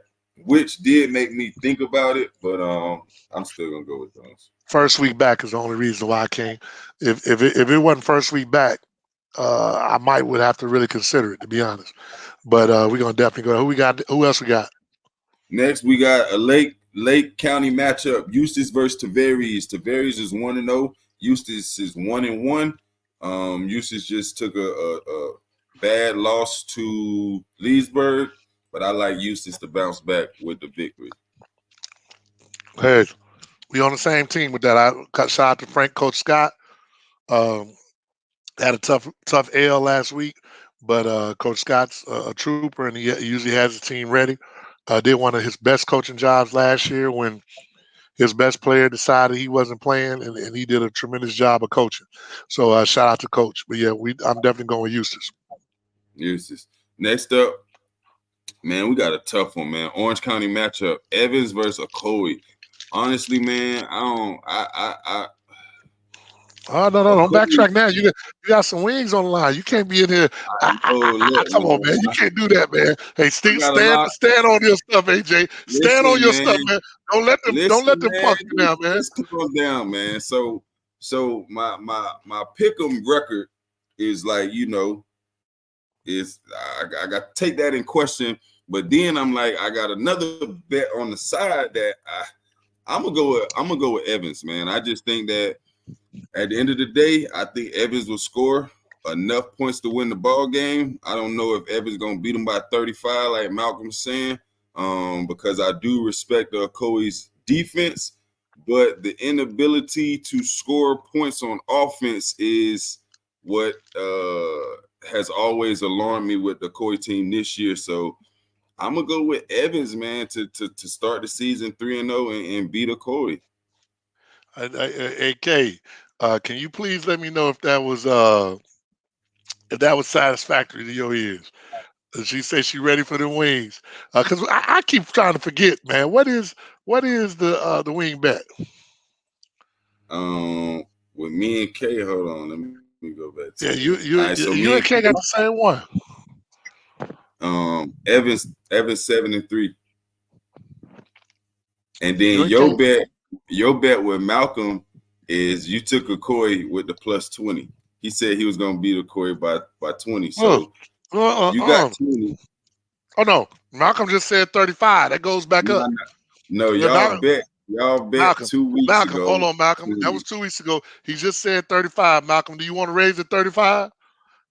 which did make me think about it, but I'm still gonna go with Jones. First week back is the only reason why I can't. If it wasn't first week back, I would have to really consider it, to be honest. But we're gonna definitely go. Who we got? Who else we got? Next, we got a Lake County matchup: Eustis versus Tavares. Tavares is 1-0. Eustis is 1-1. Eustis just took a bad loss to Leesburg, but I like Eustis to bounce back with the victory. Hey, we on the same team with that. I cut shout out to Frank, Coach Scott. Had a tough L last week, but Coach Scott's a trooper, and he usually has his team ready. Did one of his best coaching jobs last year when his best player decided he wasn't playing, and he did a tremendous job of coaching. So shout out to Coach. But yeah, I'm definitely going with Eustis. Eustis. Next up, man, we got a tough one, man. Orange County matchup: Evans versus Ocoee. Honestly, man, Oh no, don't backtrack now. You got some wings on the line. You can't be in here. Come on, man. You can't do that, man. Hey, stand on your stuff, AJ. Stand on your stuff, man. Don't let them punk you now, man. Just calm down, man. So my pick'em record is like, is I got to take that in question. But then I'm like, I got another bet on the side that I'm gonna go with Evans, man. I just think that at the end of the day, I think Evans will score enough points to win the ball game. I don't know if Evans gonna beat him by 35, like Malcolm's saying, because I do respect Ocoee's defense, but the inability to score points on offense is what has always alarmed me with the Ocoee team this year. So I'm gonna go with Evans, man, to start the season 3-0 and beat Ocoee. AK, can you please let me know if that was satisfactory to your ears? She said she ready for the wings. Because I keep trying to forget, man. What is the wing bet? With me and Kay, hold on, let me go back to you and Kay got the same one. Evans 7-3. And then your bet with Malcolm is you took Ocoee with the +20. He said he was gonna beat Ocoee by 20. So you got 20. Oh no, Malcolm just said 35. That goes back up. No, y'all bet Malcolm, 2 weeks Malcolm, ago. hold on, Malcolm. That was 2 weeks ago. He just said 35. Malcolm, do you want to raise it 35?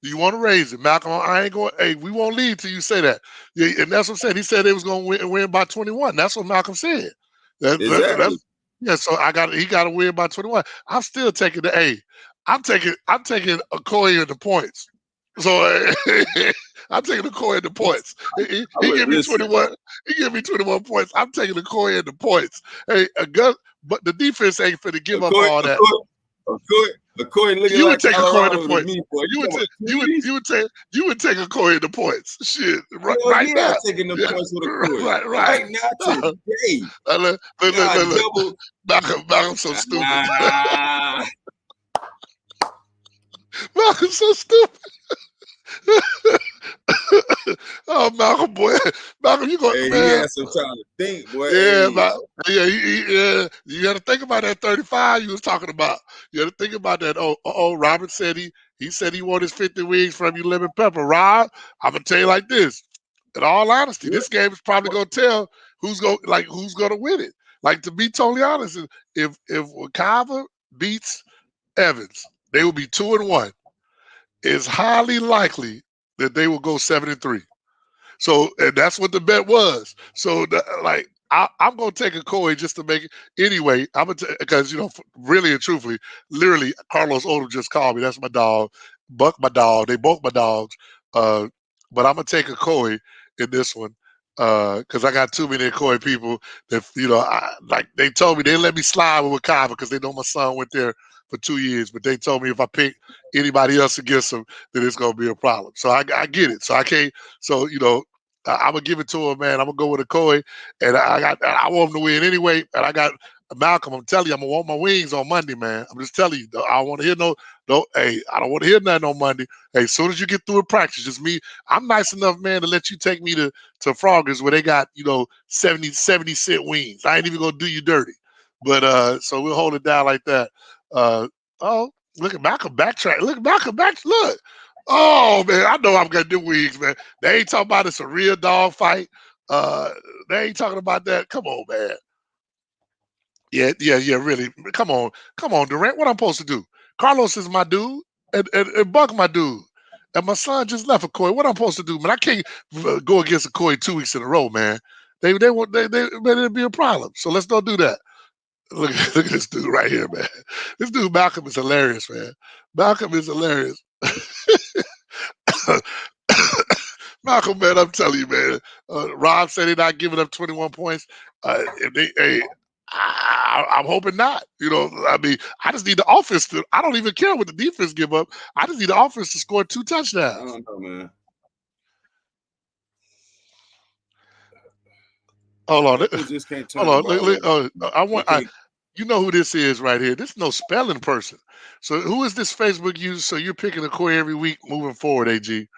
Do you want to raise it, Malcolm? I ain't going. Hey, we won't leave till you say that. Yeah, and that's what I said. He said they was going to win by 21. That's what Malcolm said. Exactly. Yeah. So he got to win by 21. I'm still taking the A. I'm taking Okoye in the points. So I'm taking Okoye in the points. He give me 21. He give me 21 points. I'm taking Okoye in the points. Hey, but the defense ain't finna give up all that. Okoye looking You would like take Okoye in the Colorado to points. me, boy. You would take Okoye in the points. Shit, right Yeah, now. taking the points with Okoye. Right now today. Look. Malcolm's so stupid. Malcolm's so stupid. Oh, Malcolm, boy. Malcolm, you going, Hey, man. he has some time to think, boy. Yeah, yeah. You got to think about that 35 you was talking about. You got to think about that. Robert said he said he wanted his 50 wings from you, Lemon Pepper. Rob, I'm gonna tell you like this. In all honesty, this game is probably gonna tell who's gonna win it. Like, to be totally honest, if Wakava beats Evans, they will be 2-1. It's highly likely that they will go 7-3. So, and that's what the bet was. So, I'm gonna take Okoye just to make it. Anyway, I'm gonna because really and truthfully, literally, Carlos Odom just called me. That's my dog. Buck, my dog. They both my dogs. But I'm gonna take Okoye in this one because I got too many Okoye people that they told me they let me slide with Wakava because they know my son went there for 2 years, but they told me if I pick anybody else against them, then it's gonna be a problem. So I get it. So I can't. So I'm gonna give it to him, man. I'm gonna go with Okoye, and I want him to win anyway. And I got Malcolm. I'm telling you, I'm gonna want my wings on Monday, man. I'm just telling you. I don't want to hear no. Hey, I don't want to hear nothing on Monday. Hey, as soon as you get through with practice, just me. I'm nice enough, man, to let you take me to Froggers where they got 70 cent wings. I ain't even gonna do you dirty. But so we'll hold it down like that. Look at Malcolm backtrack. Look, Malcolm back. Look. Oh man, I know I'm gonna do wings, man. They ain't talking about it's a real dog fight. They ain't talking about that. Come on, man. Yeah, really. Come on, Durant. What I'm supposed to do? Carlos is my dude, and Buck my dude. And my son just left Okoye. What I'm supposed to do, man? I can't go against Okoye 2 weeks in a row, man. They it'd be a problem. So let's don't do that. Look at this dude right here, man. This dude Malcolm is hilarious, man. Malcolm is hilarious. Malcolm, man, I'm telling you, man. Rob said they're not giving up 21 points. I'm hoping not. I mean, I just need the offense to. I don't even care what the defense give up. I just need the offense to score 2 touchdowns. I don't know, man. Hold on. Just can't turn Hold on. You know who this is right here. This is no spelling person. So who is this Facebook user? So you're picking Okoye every week moving forward, AG.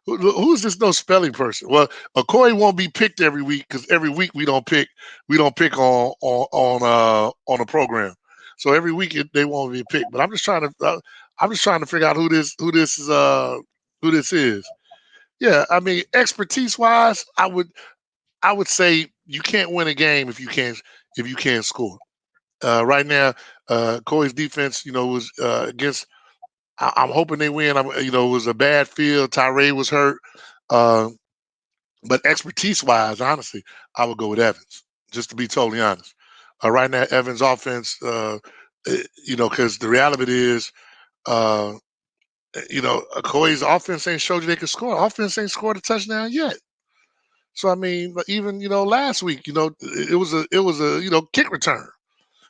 Who is this no spelling person? Well, Okoye won't be picked every week because every week we don't pick on a program. So every week they won't be picked. But I'm just trying to figure out who this is. Yeah, I mean, expertise wise, I would say you can't win a game if you can't score. Right now, Okoye's defense, was against. I'm hoping they win. It was a bad field. Tyree was hurt. But expertise-wise, honestly, I would go with Evans, just to be totally honest. Right now, Evans' offense, because the reality is, Okoye's offense ain't showed you they can score. Offense ain't scored a touchdown yet. So, I mean, even, last week, it was a kick return.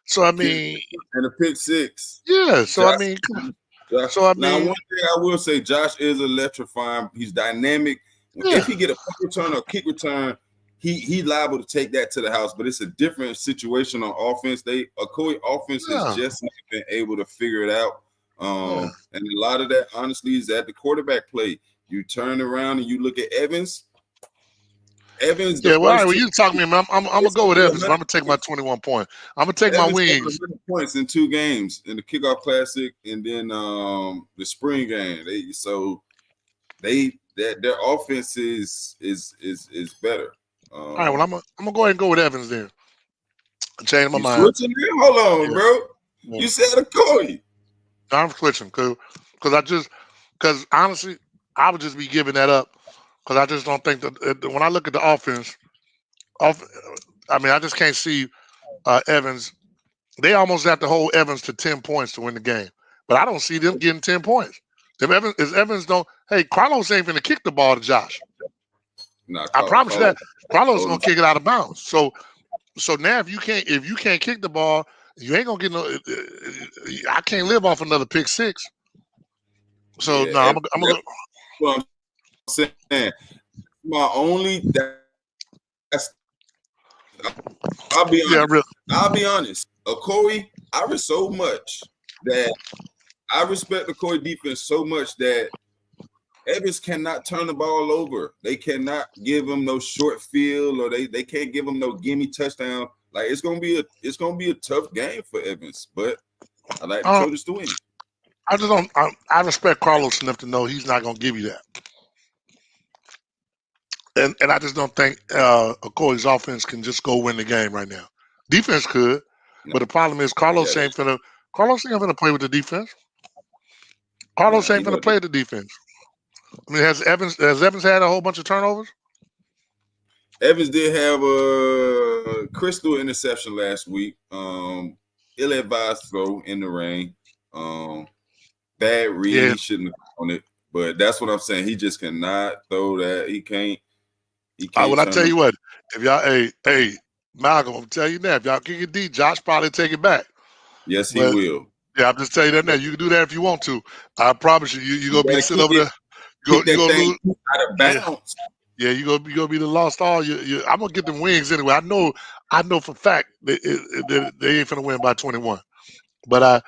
So, I mean. And a pick six. Yeah. So, Josh, I mean, now, one thing I will say, Josh is electrifying. He's dynamic. Yeah. If he get a punt return or kick return, he liable to take that to the house. But it's a different situation on offense. Okoye offense has just not been able to figure it out. And a lot of that, honestly, is at the quarterback play. You turn around and you look at Evans. Yeah, well, all right, when you talk to me, man, I'm gonna go with Evans. But I'm gonna take my 21 points. I'm gonna take my wings. Points in 2 games, in the Kickoff Classic and then the spring game. Their offense is better. All right, well, I'm gonna go ahead and go with Evans then. I'm changing my mind. Switching there? Hold on, bro. Yeah. You said Okoye. I'm switching because honestly, I would just be giving that up because I just don't think that when I look at the offense, off, I mean, I just can't see Evans. They almost have to hold Evans to 10 points to win the game, but I don't see them getting 10 points. If Evans don't, hey, Carlos ain't going to kick the ball to Josh. Nah, I promise you that Carlos Carlos- going to kick it out of bounds. So now if you can't kick the ball, you ain't gonna get no. I can't live off another pick six. So Yeah, no, I'm gonna. that's what I'm saying. My only that's I'll be honest. Yeah, real. I'll be honest. Okoye, I respect so much that I respect the Okoye defense so much that Evans cannot turn the ball over. They cannot give him no short field, or they can't give him no gimme touchdown. Like it's gonna be a tough game for Evans, but I like the Trojans to win. I just don't. I respect Carlos enough to know he's not gonna give you that. And I just don't think Okoye's offense can just go win the game right now. Defense could, but the problem is Carlos ain't gonna play with the defense. Carlos ain't gonna play with the defense. I mean, has Evans had a whole bunch of turnovers? Evans did have a crystal interception last week. Ill-advised throw in the rain. Bad read. Yeah. He shouldn't have thrown it. But that's what I'm saying. He just cannot throw that. He can't. Well, I tell you what, if y'all, hey, Malcolm, I'm telling you now, if y'all kick it deep, Josh probably take it back. Yes, he will. Yeah, I'm just telling you that now. You can do that if you want to. I promise you, you're gonna be sitting over there. You're gonna lose out of bounds. Yeah, you gonna be the lost all. I'm gonna get them wings anyway. I know for a fact they ain't finna win by 21. But I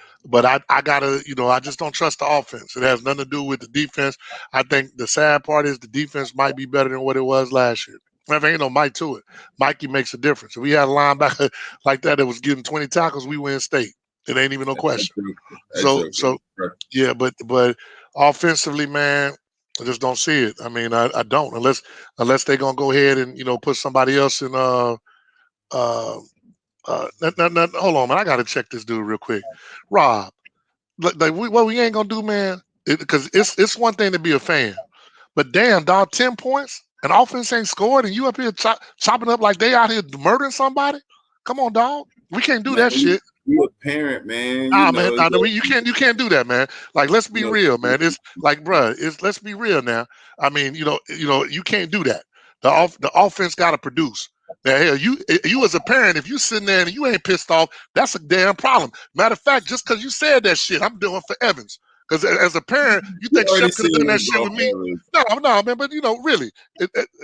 gotta, I just don't trust the offense. It has nothing to do with the defense. I think the sad part is the defense might be better than what it was last year. There ain't no Mike to it. Mikey makes a difference. If we had a linebacker like that was getting 20 tackles, we win state. It ain't even no question. So yeah, but offensively, man, I just don't see it. I mean, I don't unless they're gonna go ahead and put somebody else in hold on, man. I gotta check this dude real quick. Rob, what we ain't gonna do, man, because it's one thing to be a fan, but damn, dog, 10 points, and offense ain't scored, and you up here chopping up like they out here murdering somebody. Come on, dog. We can't do that shit. You a parent, man. Man, you can't do that, man. Like, let's be real, man. It's like, bruh, let's be real now. I mean, you can't do that. The offense got to produce. Now, hell, you as a parent, if you sitting there and you ain't pissed off, that's a damn problem. Matter of fact, just because you said that shit, I'm doing for Evans. Because as a parent, you think Shep could have done that shit with me? No, man. But really,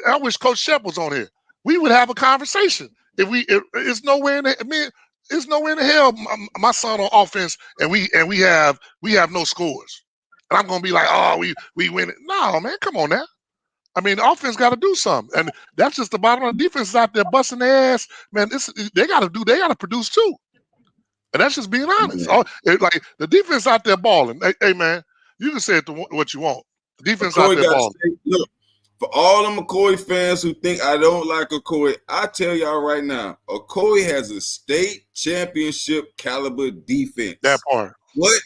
I wish Coach Shep was on here. We would have a conversation. It's nowhere in the There's nowhere in the hell my son on offense and we have no scores. And I'm gonna be like, oh, we win it. No, man, come on now. I mean, the offense got to do something, and that's just the bottom of the defense is out there busting their ass. Man, they got to produce too, and that's just being honest. Like the defense out there balling. Hey, man, you can say it to what you want. The defense out there balling. Look, for all them Okoye fans who think I don't like Okoye, I tell y'all right now, Okoye has a state championship caliber defense. That part. What?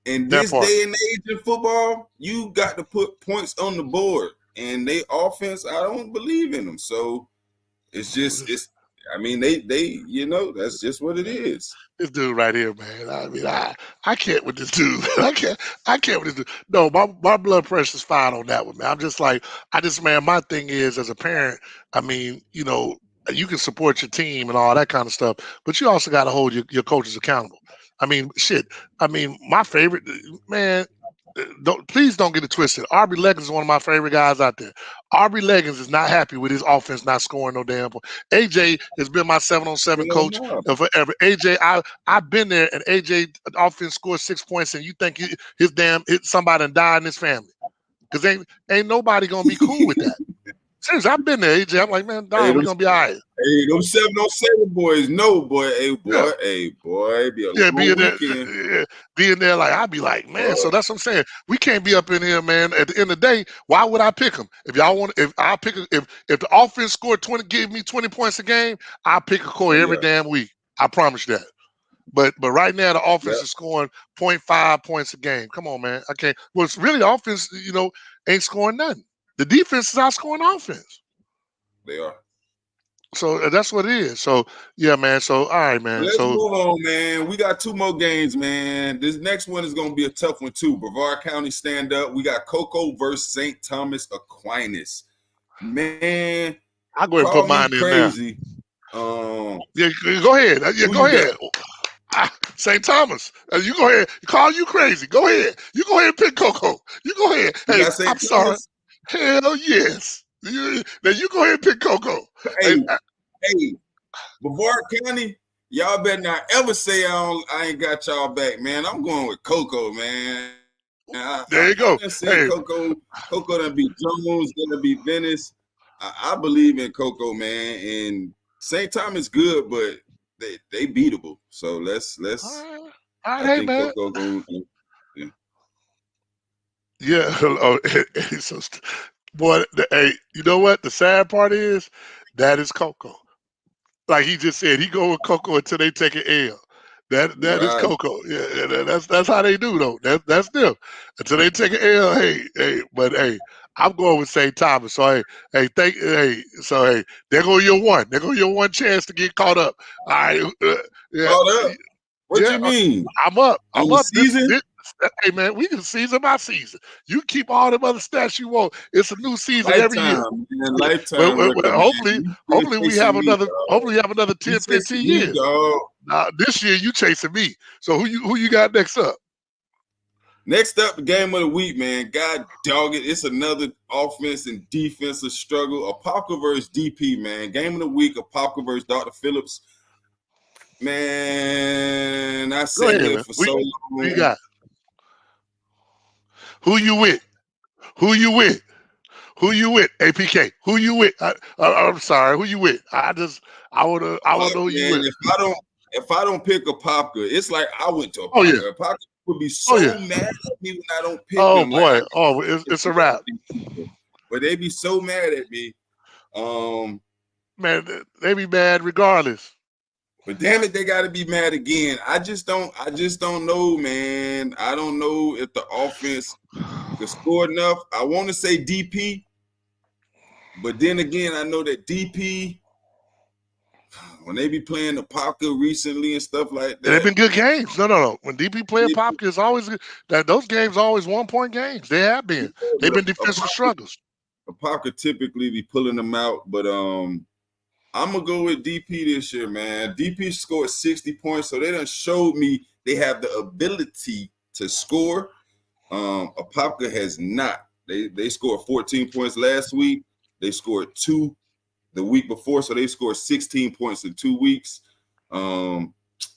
In this day and age in football, you got to put points on the board. And they offense, I don't believe in them. So it's that's just what it is. This dude right here, man. I mean, I can't with this dude. I can't with this dude. No, my blood pressure's fine on that one, man. I'm just like, my thing is as a parent, I mean, you can support your team and all that kind of stuff, but you also got to hold your coaches accountable. I mean, shit. I mean, my favorite, man, please don't get it twisted. Aubrey Leggins is one of my favorite guys out there. Aubrey Leggins is not happy with his offense not scoring no damn point. AJ has been my 7-on-7 coach forever. AJ, I've been there, and AJ offense scored 6 points, and you think somebody died in his family because ain't nobody gonna be cool with that. Seriously, I've been there, AJ. I'm like, man, dog, we're gonna be all right. Hey, those 7-on-7 boys, no, boy. Hey, boy, being there, like, I'd be like, man, so that's what I'm saying. We can't be up in here, man. At the end of the day, why would I pick them? If the offense scored 20, give me 20 points a game, I pick Okoye every damn week. I promise you that. But right now the offense Yep. is scoring 0.5 points a game. Come on, man. I can't. Well, it's really offense, ain't scoring nothing. The defense is outscoring offense. They are. So that's what it is. So yeah, man. So all right, man. Let's So move on, man. We got 2 more games, man. This next one is going to be a tough one, too. Brevard County stand up. We got Cocoa versus St. Thomas Aquinas. Man, I'll go ahead and call put mine me in there. crazy. Yeah, go ahead. Yeah, Who go you ahead. St. Thomas. You go ahead. Call you crazy. Go ahead. You go ahead and pick Coco. You go ahead. You Hey, got St. I'm sorry. Thomas? Hell yes. Now you go ahead and pick Coco. Hey, Brevard County, y'all better not ever say I ain't got y'all back, man. I'm going with Coco, man. There you go. I hey. Coco done beat Jones, gonna beat Venice. I believe in Coco, man. And St. Thomas good, but they beatable. So let's all right, I hey, think man. Coco going. Yeah. So, boy, hey, you know what? The sad part is that is Coco. Like he just said, he go with Coco until they take an L. That Right. is Coco. Yeah, that's how they do though. That's them. Until they take an L. Hey, but hey, I'm going with St. Thomas. So hey, there go your one. There go your one chance to get caught up. All right. Yeah. Caught up? What you mean? I'm up. On I'm the up. season? Hey man, we can season by season. You keep all them other stats you want. It's a new season every year. Man, lifetime. Hopefully we have another. Hopefully we have another 10, 15 years. This year you chasing me. So who you got next up? Next up, the game of the week, man. God dog it. It's another offense and defensive struggle. Apopka versus DP, man. Game of the week, Apopka versus Dr. Phillips. Man, I said it for so long. Who you got? Who you with? Who you with? Who you with? APK. Who you with? I'm sorry. Who you with? I wanna know who you with. If I don't pick Apopka, it's like I went to Apopka. Oh, yeah. Apopka would be so mad at me when I don't pick them. Boy. It's a wrap. But they be so mad at me. Man, they be mad regardless. But damn it, they got to be mad again. I just don't know, man. I don't know if the offense could score enough. I want to say DP, but then again, I know that DP, when they be playing the Apopka recently and stuff like that, they've been good games. No. When DP play Apopka, it's always good. Those games are always 1-point games. They have been. They've been defensive struggles. Apopka typically be pulling them out, but I'm going to go with DP this year, man. DP scored 60 points, so they done showed me they have the ability to score. Apopka has not. They scored 14 points last week. They scored 2 the week before, so they scored 16 points in 2 weeks. I'm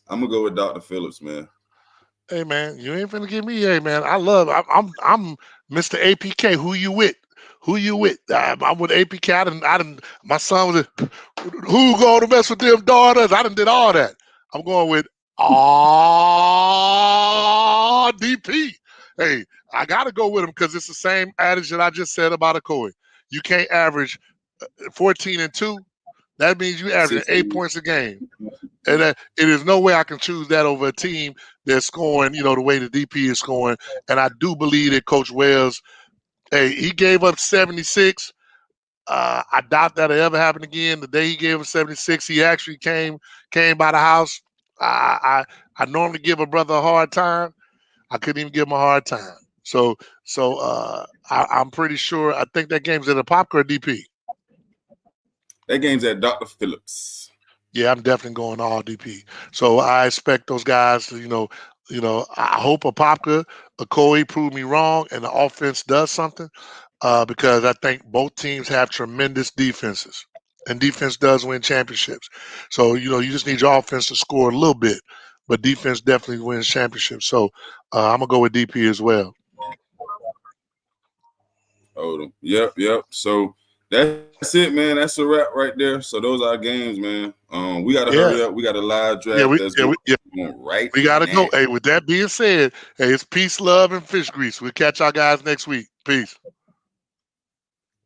going to go with Dr. Phillips, man. Hey, man, you ain't finna give me man. I'm Mr. APK. Who you with? Who you with? I'm with APK. I done, my son was who going to mess with them daughters? I done did all that. I'm going with DP. Hey, I got to go with him because it's the same adage that I just said about Okoye. You can't average 14 and 2. That means you average 8 points a game. And it is no way I can choose that over a team that's scoring, the way the DP is scoring. And I do believe that Coach Wells, he gave up 76. I doubt that'll ever happen again. The day he gave up 76, he actually came by the house. I normally give a brother a hard time. I couldn't even give him a hard time. So I'm pretty sure. I think that game's at Apopka or DP. That game's at Dr. Phillips. Yeah, I'm definitely going all DP. So I expect those guys to, I hope Apopka, Okoye prove me wrong and the offense does something because I think both teams have tremendous defenses and defense does win championships. So, you just need your offense to score a little bit, but defense definitely wins championships. So I'm going to go with DP as well. Hold on. Yep. So that's it, man. That's a wrap right there. So those are our games, man. We got to hurry up. We got a live draft. Right. We got to go. Hey, with that being said, it's peace, love, and fish grease. We'll catch y'all guys next week. Peace.